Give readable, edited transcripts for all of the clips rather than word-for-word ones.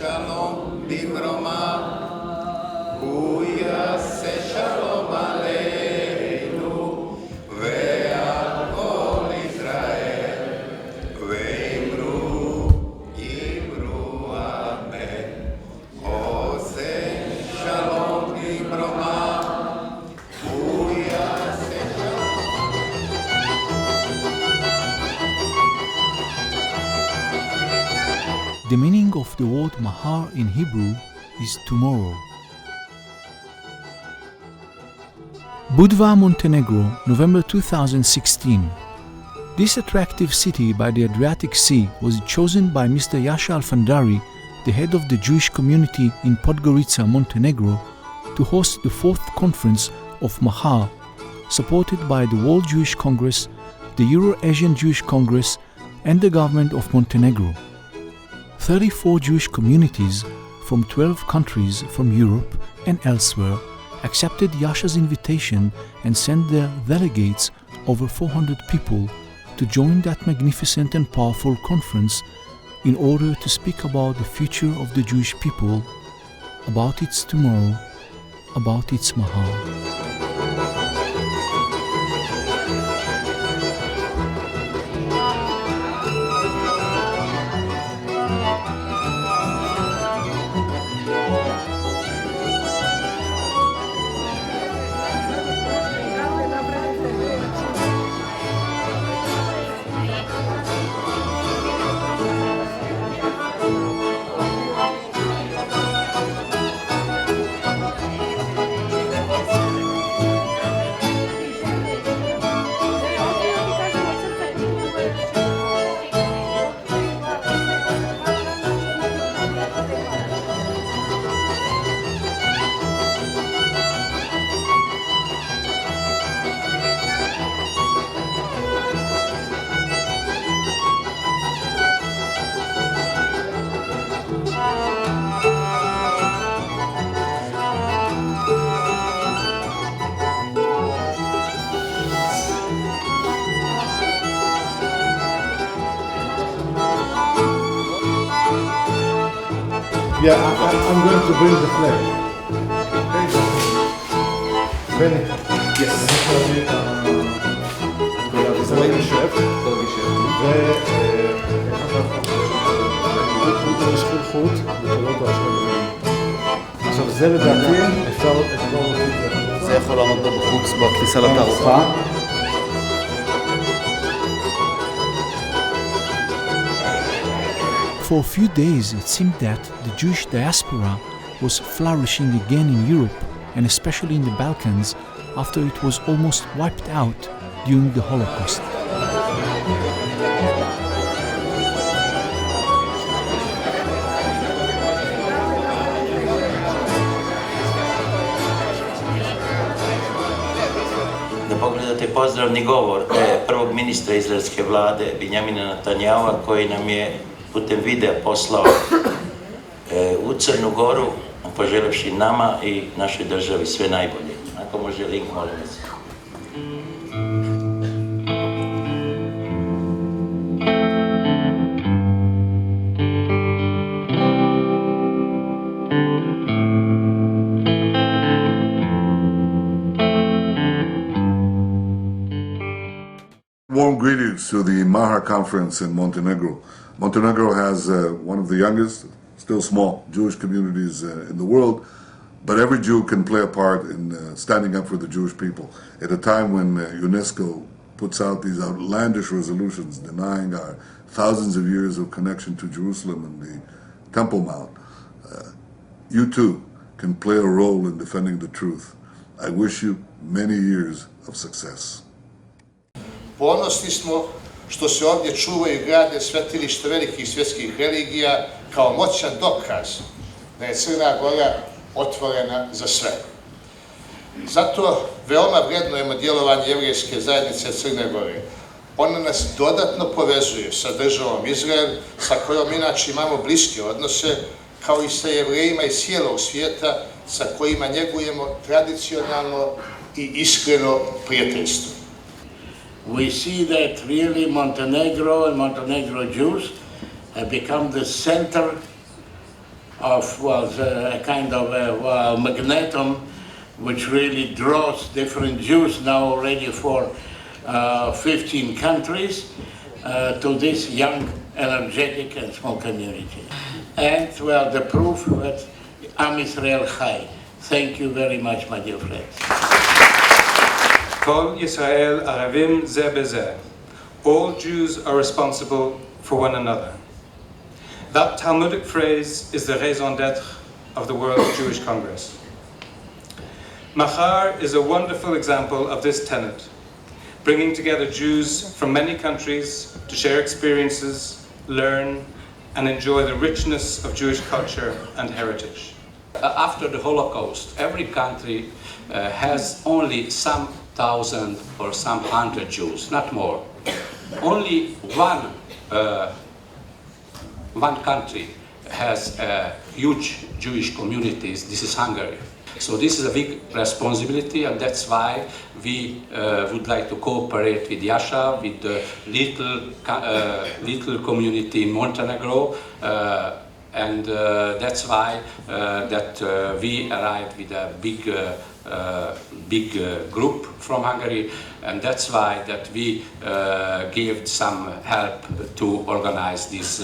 שלום במרומה, הוא יעשה שלום עלינו ועל כל ישראל, ואמרו אמן, עושה שלום במרומה, הוא יעשה שלום. The meaning of the word Mahar in Hebrew is tomorrow. Budva, Montenegro, November 2016. This attractive city by the Adriatic Sea was chosen by Mr. Jasha Alfandari, the head of the Jewish community in Podgorica, Montenegro, to host the 4th conference of Mahar, supported by the World Jewish Congress, the Euro-Asian Jewish Congress, and the government of Montenegro. 34 Jewish communities from 12 countries from Europe and elsewhere accepted Yasha's invitation and sent their delegates, over 400 people, to join that magnificent and powerful conference in order to speak about the future of the Jewish people, about its tomorrow, about its Mahar. Yeah, I'm going to bring the flag. Benny. Yes. סלעי שף. ושחול חוט. עכשיו זה לדעתי אפשר זה יכול לעמוד בחוץ בכניסה לתערוכה. For a few days, it seemed that the Jewish diaspora was flourishing again in Europe, and especially in the Balkans, after it was almost wiped out during the Holocaust. Da pogledate pozdravni govor prvog ministra izraelske vlade Benjamina Netanjahua, koji nam je putem videa poslao u Crnu Goru, poželevši nama i našoj državi sve najbolje. Ako može link, molim vas. Warm greetings to the Mahar conference in Montenegro. Montenegro has one of the youngest, still small, Jewish communities in the world, but every Jew can play a part in standing up for the Jewish people. At a time when UNESCO puts out these outlandish resolutions denying our thousands of years of connection to Jerusalem and the Temple Mount, you too can play a role in defending the truth. I wish you many years of success. Ponosni smo što se ovdje čuvaju i grade svetilišta velikih svjetskih religija kao moćan dokaz da je Crna Gora otvorena za sve. Zato veoma vrednujemo djelovanje jevrijske zajednice Crne Gore. Ona nas dodatno povezuje sa državom Izrael, sa kojom inače imamo bliske odnose, kao i sa Jevrejima iz cijelog svijeta, sa kojima njegujemo tradicionalno i iskreno prijateljstvo. We see that really Montenegro and Montenegro Jews have become the center was a kind of a magneton which really draws different Jews now already for 15 countries to this young, energetic and small community. And well, the proof that Am Yisrael Chai. Thank you very much, my dear friends. Kol Yisrael Aravim Ze Beze. All Jews are responsible for one another. That Talmudic phrase is the raison d'être of the World Jewish Congress. Mahar is a wonderful example of this tenet, bringing together Jews from many countries to share experiences, learn, and enjoy the richness of Jewish culture and heritage. After the Holocaust, every country has only some thousand or some hundred Jews, not more. Only one country has huge Jewish communities. This is Hungary. So this is a big responsibility, and that's why we would like to cooperate with Yasha, with the little community in Montenegro, and that's why we arrived with a big group from Hungary, and that's why that we gave some help to organize this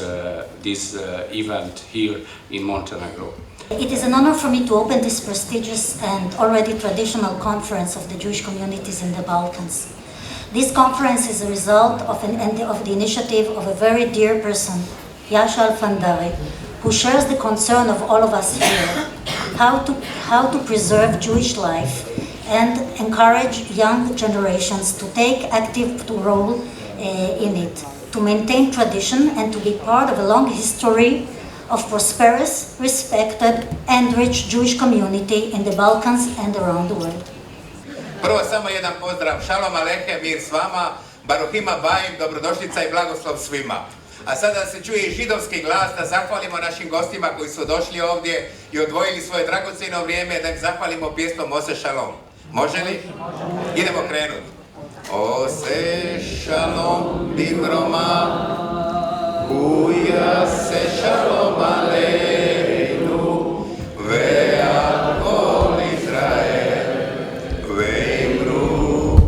event here in Montenegro. It is an honor for me to open this prestigious and already traditional conference of the Jewish communities in the Balkans. This conference is a result of the initiative of a very dear person, Jasha Alfandari, who shares the concern of all of us here, how to preserve Jewish life and encourage young generations to take active role in it, to maintain tradition and to be part of a long history of prosperous, respected and rich Jewish community in the Balkans and around the world. Prvo samo jedan pozdrav, šalom alehem, mir s vama, baruhim abajim, dobrodošlica i blagoslov svima. A sada se čuje i židovski glas da zahvalimo našim gostima koji su došli ovdje i odvojili svoje dragocjeno vrijeme da im zahvalimo pjesmom Ose šalom. Može li? Idemo krenuti. Ose šalom bimroma, Yase shalom aleinu, ve'al kol Israel, ve'imru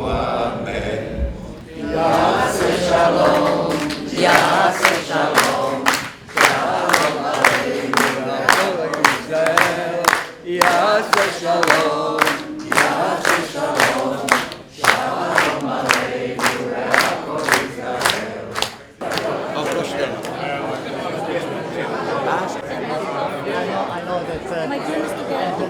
amen. Yase shalom, shalom aleinu, ve'al kol Israel, Yase shalom, shalom aleinu, ve'al kol Israel. My dream is to go to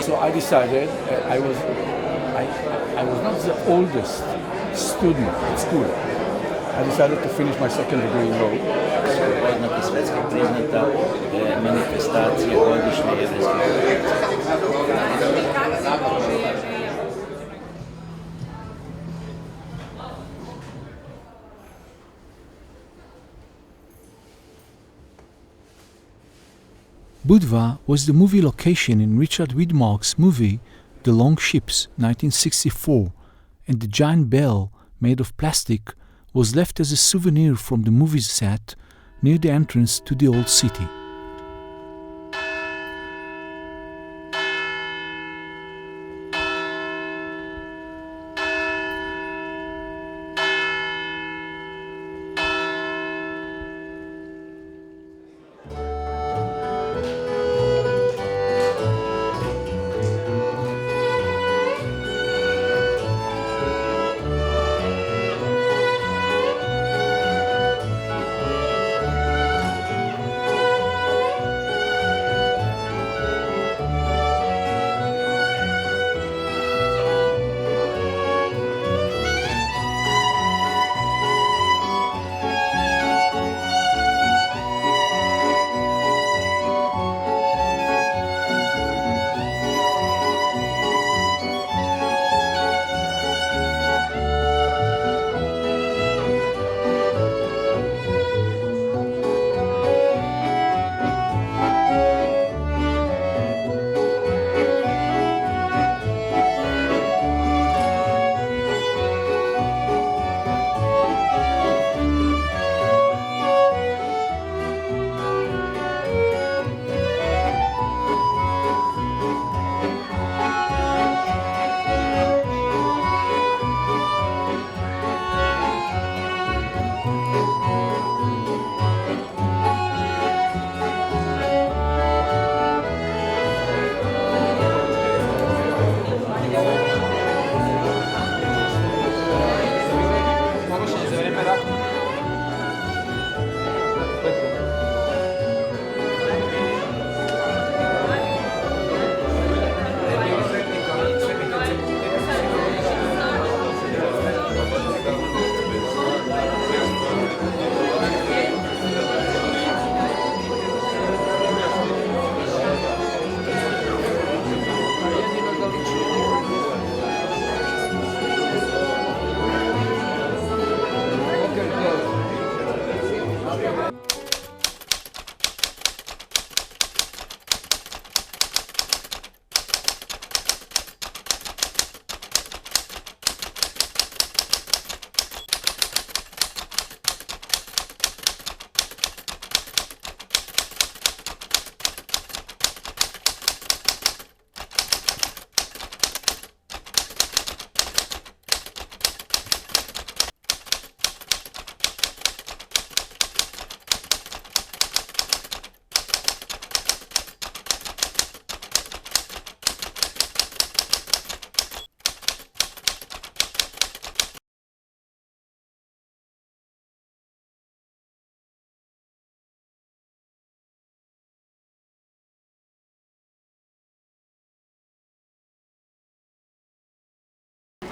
So I decided I was not the oldest student at school. I decided to finish my second degree in law. Budva was the movie location in Richard Widmark's movie The Long Ships, 1964, and the giant bell, made of plastic, was left as a souvenir from the movie set near the entrance to the old city.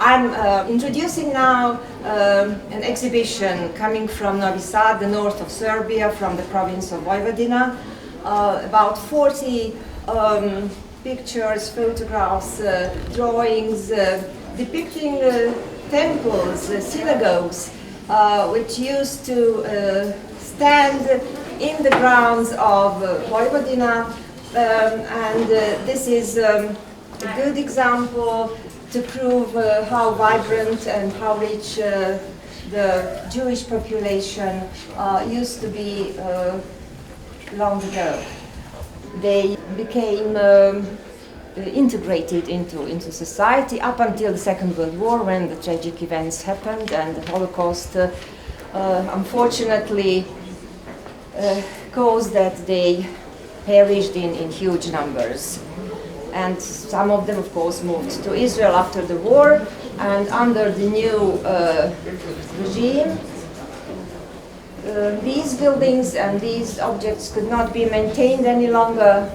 I'm introducing now an exhibition coming from Novi Sad, the north of Serbia, from the province of Vojvodina. About 40 pictures, photographs, drawings depicting temples, synagogues, which used to stand in the grounds of Vojvodina. And this is a good example to prove how vibrant and how rich the Jewish population used to be long ago. They became integrated into society up until the Second World War, when the tragic events happened and the Holocaust unfortunately caused that they perished in huge numbers. And some of them, of course, moved to Israel after the war, and under the new regime, these buildings and these objects could not be maintained any longer.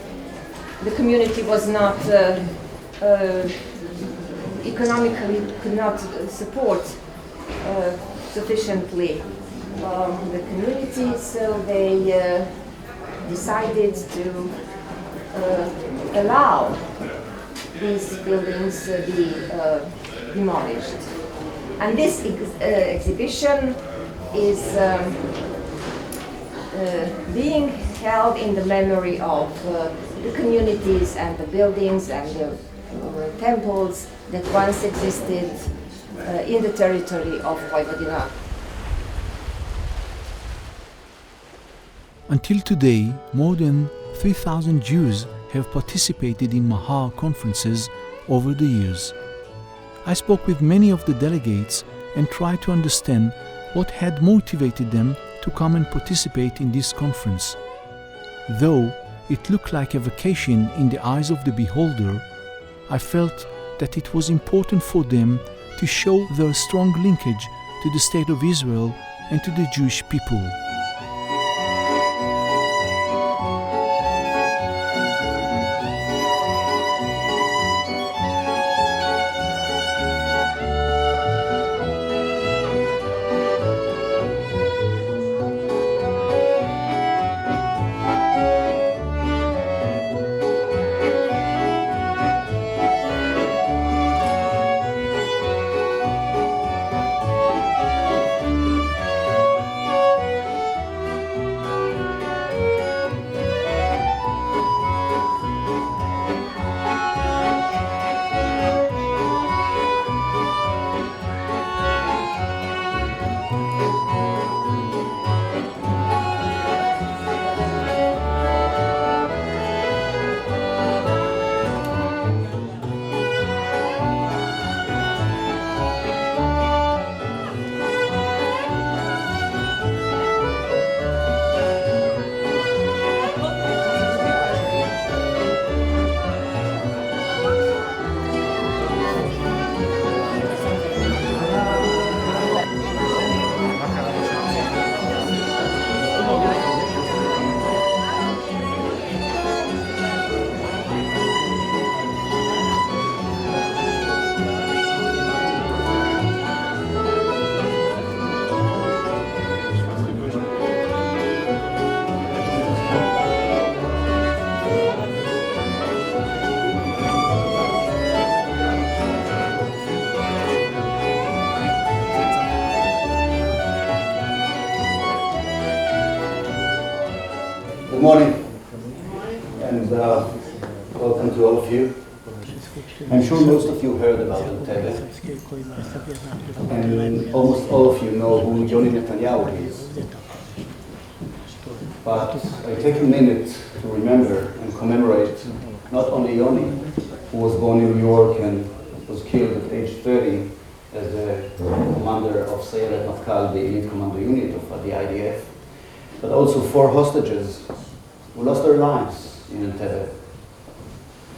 The community was not economically, could not support sufficiently the community, so they decided to allow these buildings be demolished. And this exhibition is being held in the memory of the communities and the buildings and the temples that once existed in the territory of Vojvodina. Until today, more than 3,000 Jews have participated in Mahar conferences over the years. I spoke with many of the delegates and tried to understand what had motivated them to come and participate in this conference. Though it looked like a vacation in the eyes of the beholder, I felt that it was important for them to show their strong linkage to the State of Israel and to the Jewish people. Good morning, and welcome to all of you. I'm sure most of you heard about Entebbe, and almost all of you know who Yoni Netanyahu is. But I take a minute to remember and commemorate not only Yoni, who was born in New York and was killed at age 30 as the commander of Sayeret Matkal, the elite commando unit of the IDF, but also 4 hostages who lost their lives in Entebbe.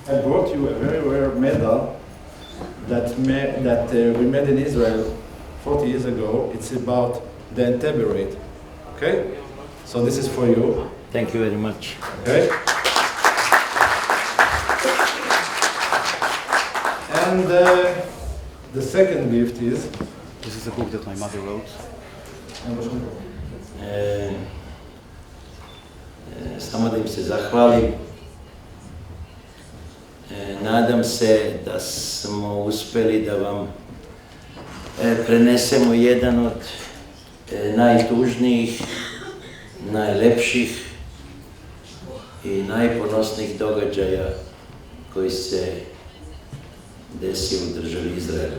I brought you a very rare medal that we made in Israel 40 years ago. It's about the Entebbe raid. Okay? So this is for you. Thank you very much. Okay? And The second gift is... This is a book that my mother wrote. Samo da im se zahvalim. Nadam se da smo uspeli da vam prenesemo jedan od najtužnijih, najlepših i najponosnijih događaja koji se desio u državi Izrael.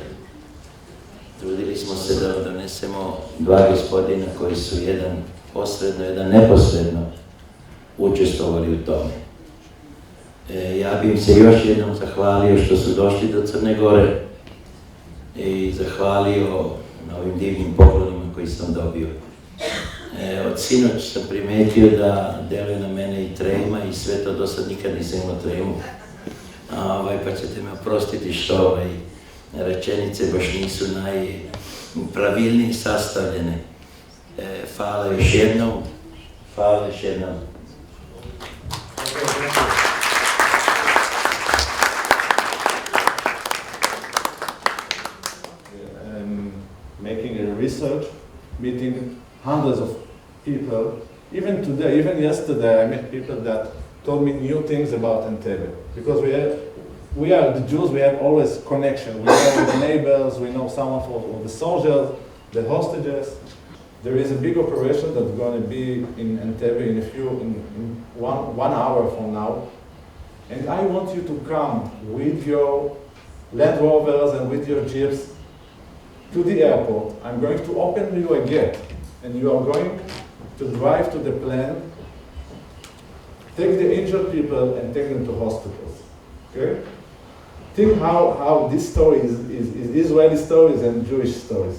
Trudili smo se da donesemo dva gospodina koji su jedan posredno, jedan neposredno učestvovali u tome. Ja bih im se još jednom zahvalio što su došli do Crne Gore i zahvalio na ovim divnim poklonima koji sam dobio. Od sinoć sam primetio da deluje na mene i trema i sve to do sad nikad nisam imao tremu. Pa ćete me oprostiti što rečenice baš nisu najpravilnije sastavljene. Hvala još jednom. Hvala još jednom. Making a research, meeting hundreds of people. Even today, even yesterday, I met people that told me new things about Entebbe. Because we are the Jews, we have always connection. We are with neighbors, we know some of the soldiers, the hostages. There is a big operation that's going to be in Entebbe in one hour from now. And I want you to come with your Land Rovers and with your Jeeps to the airport. I'm going to open you a gate, and you are going to drive to the plane, take the injured people and take them to hospitals. Okay? Think how this story is Israeli stories and Jewish stories.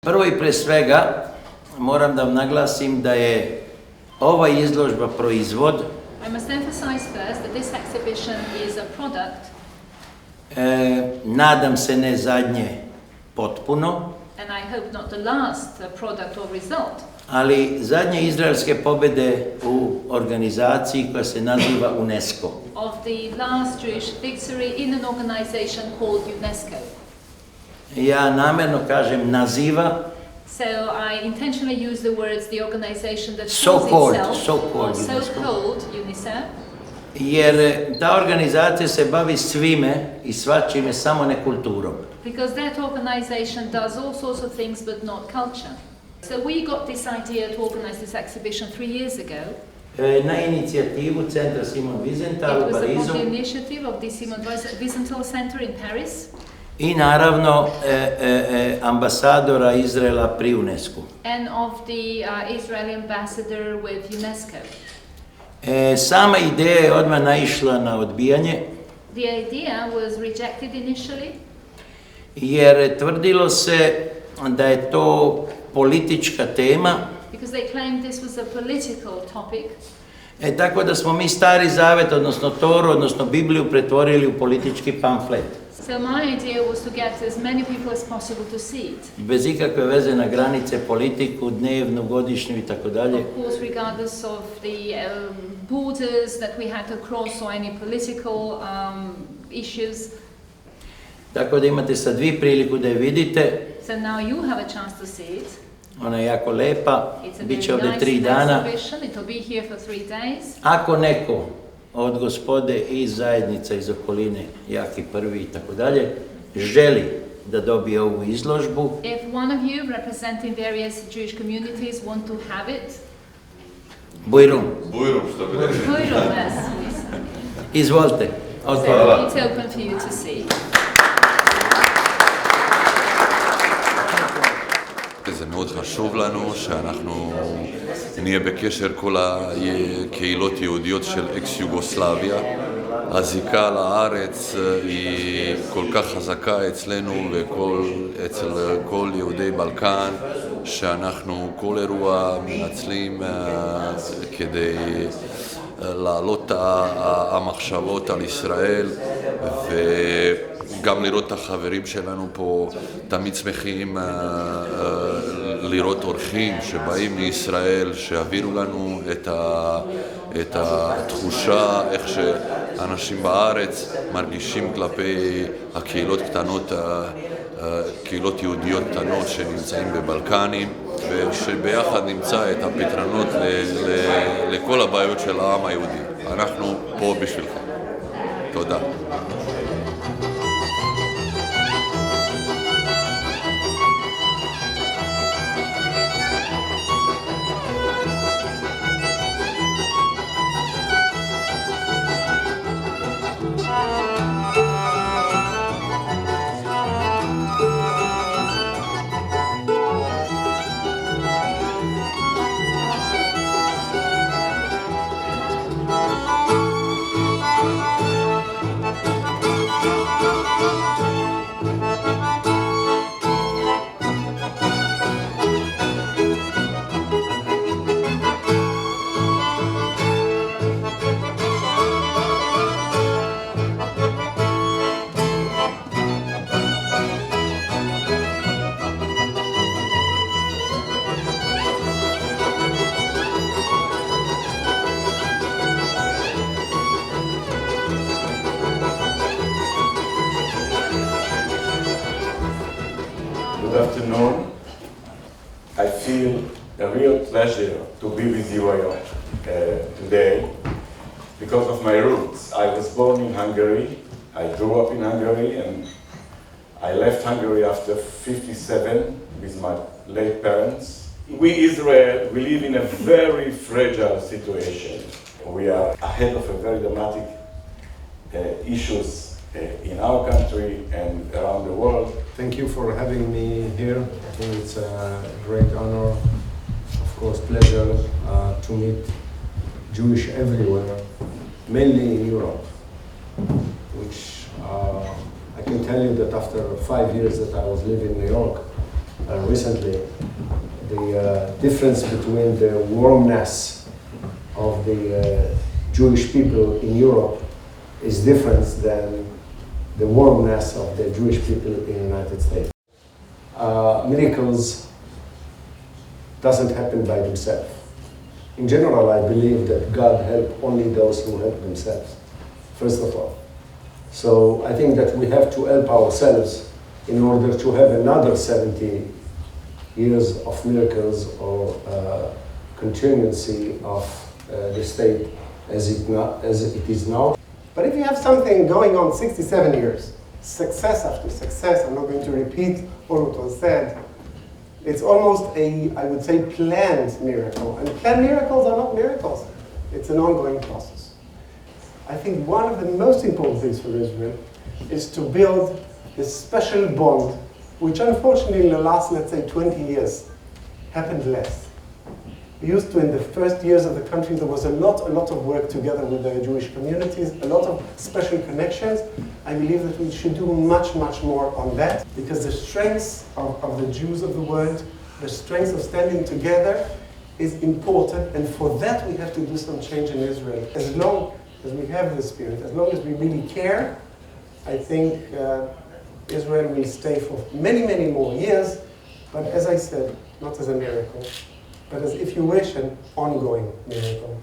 Prvo i pre svega moram da vam naglasim da je ova izložba proizvod. I must emphasize first that this exhibition is a product. Nadam se ne zadnje potpuno. And I hope not the last product or result. Ali zadnje izraelske pobjede u organizaciji koja se naziva UNESCO. Of the last Jewish victory in an organization called UNESCO. Ja namjerno kažem naziva. So I intentionally use the words the organization that calls itself so-called UNICEF. Jer ta organizacija se bavi svime i svačime, samo ne kulturom. Because that organization does all sorts of things but not culture. So we got this idea to organize this exhibition 3 years ago. Na inicijativu Centra Simon Wiesenthal u Parizu. It was upon the initiative of the Simon Wiesenthal Center in Paris. I naravno ambasadora Izraela pri UNESCO. And of the Israeli ambassador with UNESCO. Sama ideja je odmah naišla na odbijanje. The idea was rejected initially. Jer tvrdilo se da je to politička tema. Because they claimed this was a political topic. Tako da smo mi Stari Zavet, odnosno Toru, odnosno Bibliju pretvorili u politički pamflet. So my idea was to get as many people as possible to see it. Bez ikakve veze na granice, politiku, dnevnu, godišnju i tako dalje. Of course, regardless of the borders that we had to cross or any political issues. Tako da imate sad vi priliku da je vidite. So now you have a chance to see it. Ona je jako lepa, bit će ovdje 3 dana. It will be here for 3 days. Ako neko od gospode iz zajednica, iz okoline, Jaki prvi i tako dalje, želi da dobije ovu izložbu, If one of you representing various Jewish communities want to have it, Bujrum. Bujrum, što bi rekli. Bujrum, yes. Izvolite. So it's open for you to see. זה מאוד חשוב לנו שאנחנו נהיה בקשר כל הקהילות יהודיות של אקס-יוגוסלביה. הזיקה לארץ היא כל כך חזקה אצלנו ואצל כל יהודי בלקן, שאנחנו כל אירוע מנצלים כדי להעלות המחשבות על ישראל וגם לראות את החברים שלנו פה. תמיד שמחים לראות אורחים שבאים מישראל, שהעבירו לנו את התחושה איך שאנשים בארץ מרגישים כלפי הקהילות קטנות, קהילות יהודיות קטנות שנמצאים בבלקנים, ושביחד נמצא את הפתרונות לכל הבעיות של העם היהודי. אנחנו פה בשבילכם. תודה. Good afternoon. I feel a real pleasure to be with you today because of my roots. I was born in Hungary, I grew up in Hungary, and I left Hungary after 57 with my late parents. We Israel, we live in a very fragile situation. We are ahead of a very dramatic issues in our country and around the world. Thank you for having me here. I think it's a great honor, of course, pleasure to meet Jewish everywhere, mainly in Europe, which I can tell you that after 5 years that I was living in New York recently, the difference between the warmness of the Jewish people in Europe is different than the warmness of the Jewish people in the United States. Miracles doesn't happen by themselves. In general, I believe that God helps only those who help themselves, first of all. So I think that we have to help ourselves in order to have another 70 years of miracles or continuancy of the state as it is now. But if you have something going on 67 years, success after success, I'm not going to repeat all what was said, it's almost a, I would say, planned miracle. And planned miracles are not miracles. It's an ongoing process. I think one of the most important things for Israel is to build this special bond, which unfortunately in the last, let's say, 20 years, happened less. We used to, in the first years of the country, there was a lot of work together with the Jewish communities, a lot of special connections. I believe that we should do much more on that, because the strength of the Jews of the world, the strength of standing together, is important, and for that we have to do some change in Israel. As long as we have the spirit, as long as we really care, I think Israel will stay for many, many more years, but as I said, not as a miracle, but as, if you wish, an ongoing miracle.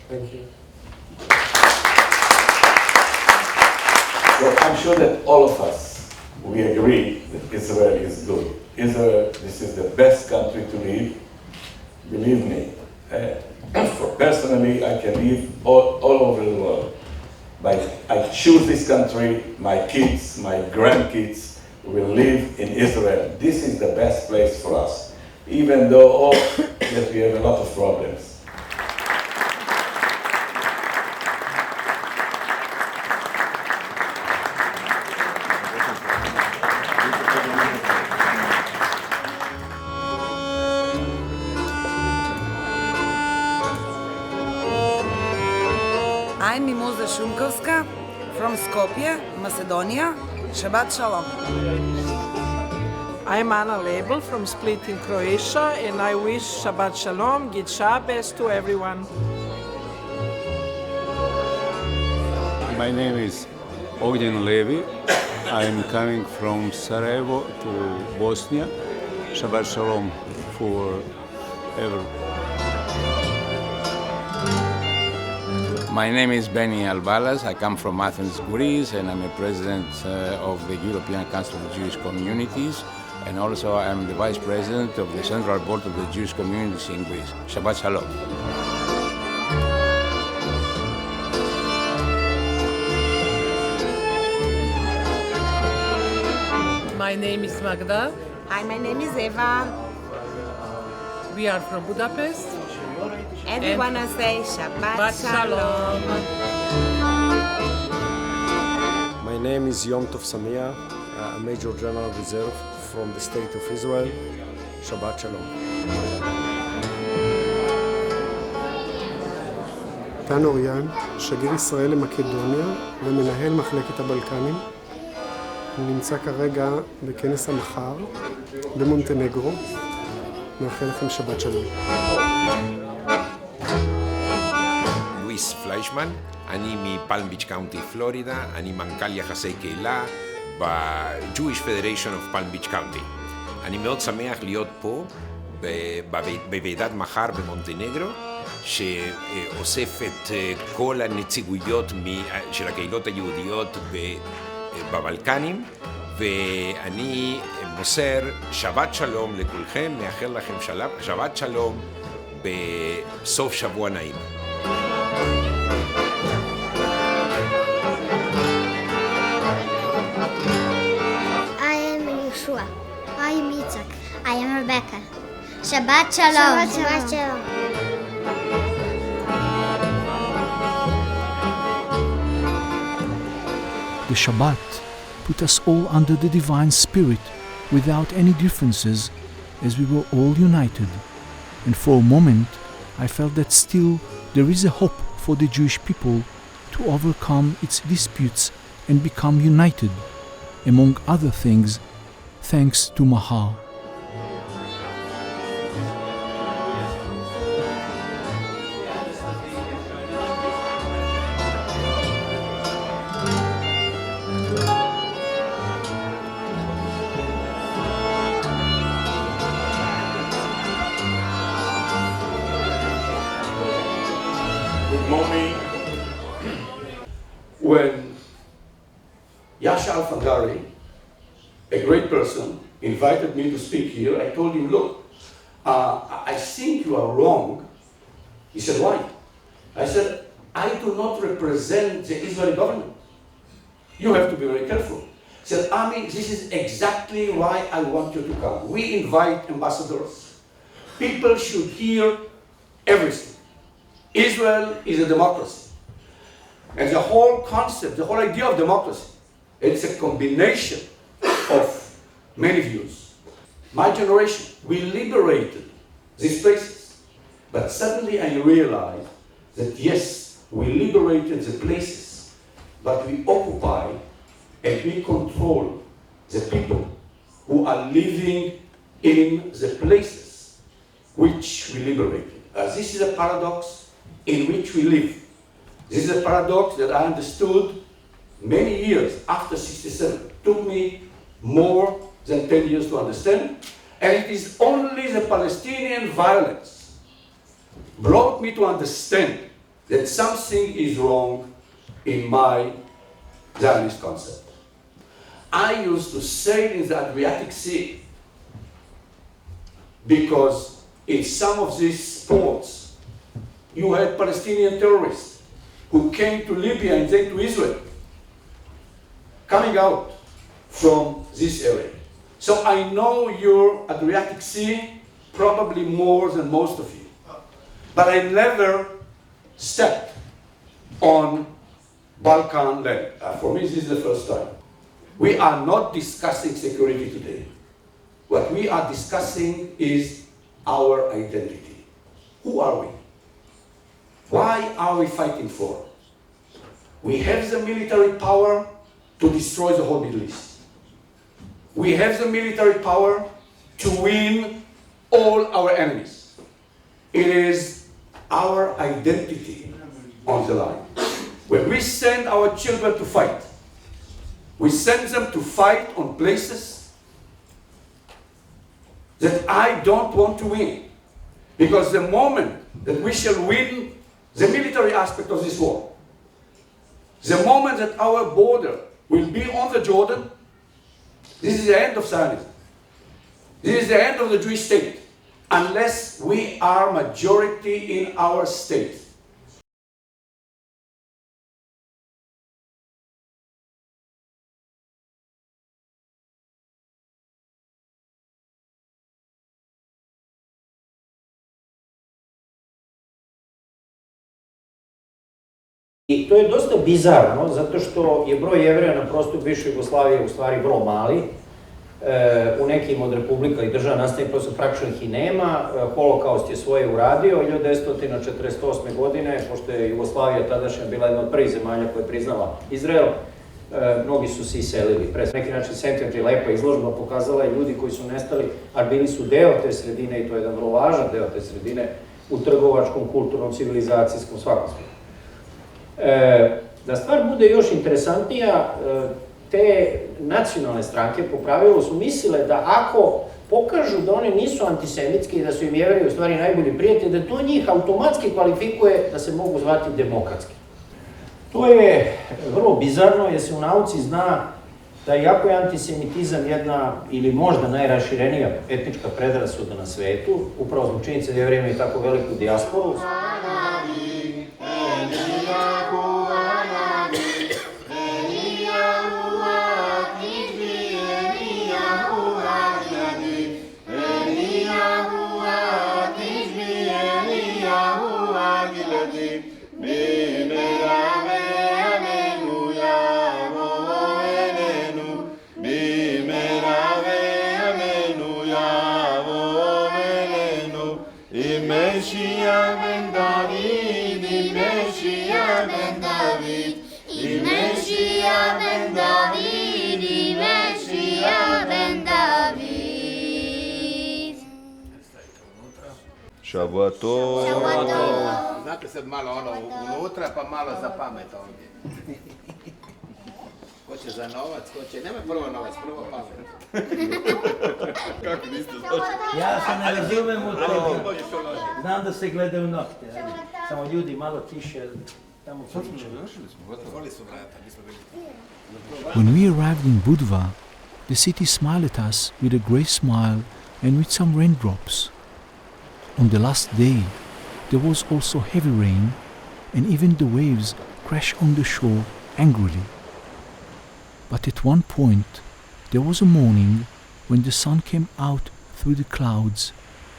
Thank you. Well, I'm sure that all of us, we agree that Israel is good. Israel, this is the best country to live. Believe me. Personally, I can live all over the world. But I choose this country, my kids, my grandkids will live in Israel. This is the best place for us, even though that we have a lot of problems. I'm Mimoza Shumkovska from Skopje, Macedonia. Shabbat Shalom. I'm Anna Lebel from Split in Croatia, and I wish Shabbat Shalom, Gid Shabbos to everyone. My name is Ognjen Levi. I'm coming from Sarajevo to Bosnia. Shabbat Shalom forever. My name is Benny Albalas. I come from Athens, Greece, and I'm a president of the European Council of Jewish Communities, and also I'm the vice president of the Central Board of the Jewish Communities in Greece. Shabbat Shalom. My name is Magda. Hi, my name is Eva. We are from Budapest. And we want to say Shabbat Shalom. My name is Yom Tov Samia, a Major General Reserve from the State of Israel. Shabbat Shalom. דן אוריאן, שגריר ישראל למקדוניה ומנהל מחלקת הבלקנים. הוא נמצא כרגע בכנס המחר במונטנגרו. מאחל לכם שבת שלום. לואיס פליישמן, אני מפלם ביץ' קאונטי, פלורידה, אני מנכ"ל יחסי קהילה ב-Jewish Federation of Palm Beach County. אני מאוד שמח להיות פה בוועידת מחר במונטנגרו, שאוסף את כל הנציגויות של הקהילות היהודיות בבלקנים, ואני מוסר שבת שלום לכולכם, מאחל לכם שבת שלום בסוף שבוע נעים. I am Yeshua. I am Yitzhak. I am Rebecca. Shabbat Shalom. Shabbat Shalom. The Shabbat put us all under the divine spirit without any differences, as we were all united. And for a moment I felt that still there is a hope for the Jewish people to overcome its disputes and become united, among other things, thanks to Mahar. When Jasha Alfandari, a great person, invited me to speak here, I told him, look, I think you are wrong. He said, why? I said, I do not represent the Israeli government. You have to be very careful. He said, Ami, this is exactly why I want you to come. We invite ambassadors. People should hear everything. Israel is a democracy. And the whole concept, the whole idea of democracy, it's a combination of many views. My generation, we liberated these places. But suddenly I realized that yes, we liberated the places, but we occupy and we control the people who are living in the places. which we liberated. This is a paradox in which we live. This is a paradox that I understood many years after 67. It took me more than 10 years to understand, and it is only the Palestinian violence brought me to understand that something is wrong in my Zionist concept. I used to sail in the Adriatic Sea because in some of these ports you had Palestinian terrorists who came to Libya and then to Israel, coming out from this area. So I know your Adriatic Sea probably more than most of you, but I never stepped on Balkan land. For me, this is the first time. We are not discussing security today. What we are discussing is our identity. Who are we? Why are we fighting for? We have the military power to destroy the whole Middle East. We have the military power to win all our enemies. It is our identity on the line. When we send our children to fight, we send them to fight on places that I don't want to win. Because the moment that we shall win the military aspect of this war, the moment that our border will be on the Jordan, this is the end of Zionism. This is the end of the Jewish state, unless we are majority in our state. I to je dosta bizarno, zato što je broj Jevreja na prostoru bivše Jugoslavije u stvari vrlo mali. U nekim od republika i država nastavnih prosto praktično ih i nema. Holokaust je svoje uradio. 1948. godine, pošto je Jugoslavija tadašnja bila jedna od prvih zemalja koja je priznala Izrael, mnogi su se iselili. Pre neki način Sentiment je lepa izložba, pokazala je ljudi koji su nestali, a bili su deo te sredine i to je jedan vrlo važan deo te sredine u trgovačkom, kulturnom, civilizacijskom, svakom smislu. Da stvar bude još interesantnija, te nacionalne stranke po pravilu su mislile da ako pokažu da one nisu antisemitski i da su im Jevreji u stvari najbolji prijatelji, da to njih automatski kvalifikuje da se mogu zvati demokratski. To je vrlo bizarno jer se u nauci zna da iako je antisemitizam jedna ili možda najraširenija etnička predrasuda na svetu, upravo zbog činjenice da Jevreji imaju tako veliku dijasporu, שבוע טוב. Znate sad malo ono unutra, pa malo za pamet ovdje. Ko će za novac, ko će... Nema prvo novac, prvo pamet. Kako niste zašto? Ja se ne razumem u to. Znam da se gledaju nokte. Samo ljudi malo tiše. Tamo pričaju. When we arrived in Budva, the city smiled at us with a grey smile and with some raindrops. On the last day, there was also heavy rain, and even the waves crashed on the shore angrily. But at one point, there was a morning when the sun came out through the clouds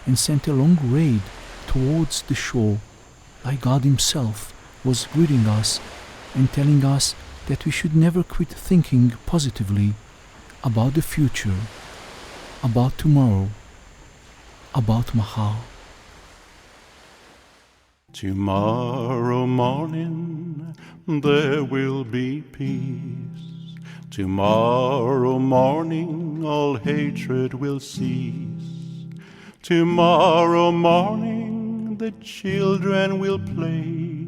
and sent a long raid towards the shore, like God Himself was greeting us and telling us that we should never quit thinking positively about the future, about tomorrow, about Mahar. Tomorrow morning there will be peace. Tomorrow morning all hatred will cease. Tomorrow morning the children will play,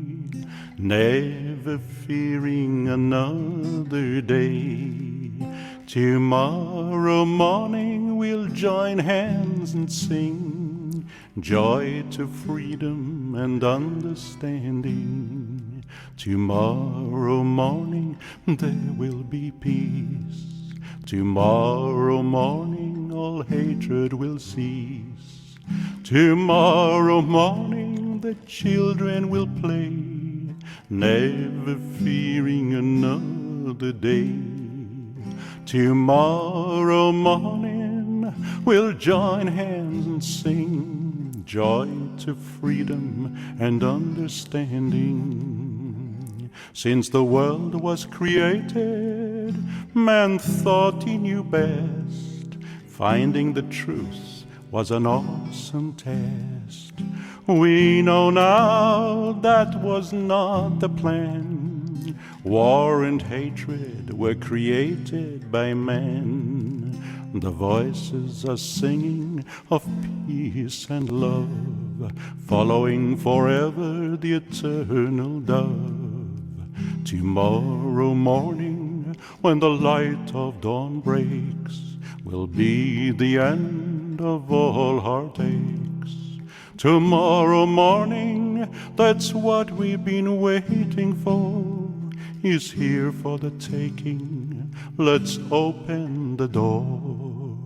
never fearing another day. Tomorrow morning we'll join hands and sing joy to freedom and understanding. Tomorrow morning there will be peace. Tomorrow morning all hatred will cease. Tomorrow morning the children will play, never fearing another day. Tomorrow morning we'll join hands and sing joy to freedom and understanding. Since the world was created, man thought he knew best. Finding the truth was an awesome test. We know now that was not the plan. War and hatred were created by man. The voices are singing of peace and love, following forever the eternal dove. Tomorrow morning, when the light of dawn breaks, will be the end of all heartaches. Tomorrow morning, that's what we've been waiting for, is here for the taking. Let's open the door.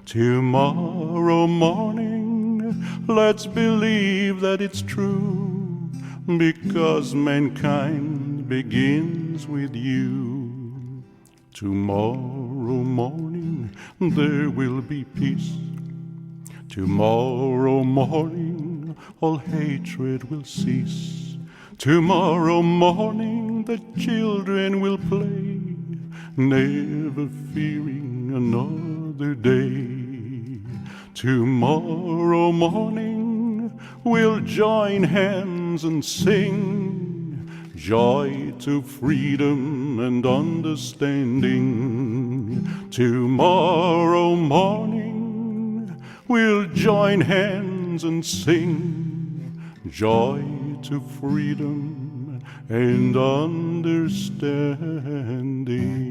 Tomorrow morning, let's believe that it's true, because mankind begins with you. Tomorrow morning there will be peace. Tomorrow morning all hatred will cease. Tomorrow morning the children will play, never fearing another day. Tomorrow morning we'll join hands and sing joy to freedom and understanding. Tomorrow morning we'll join hands and sing joy to freedom and understanding.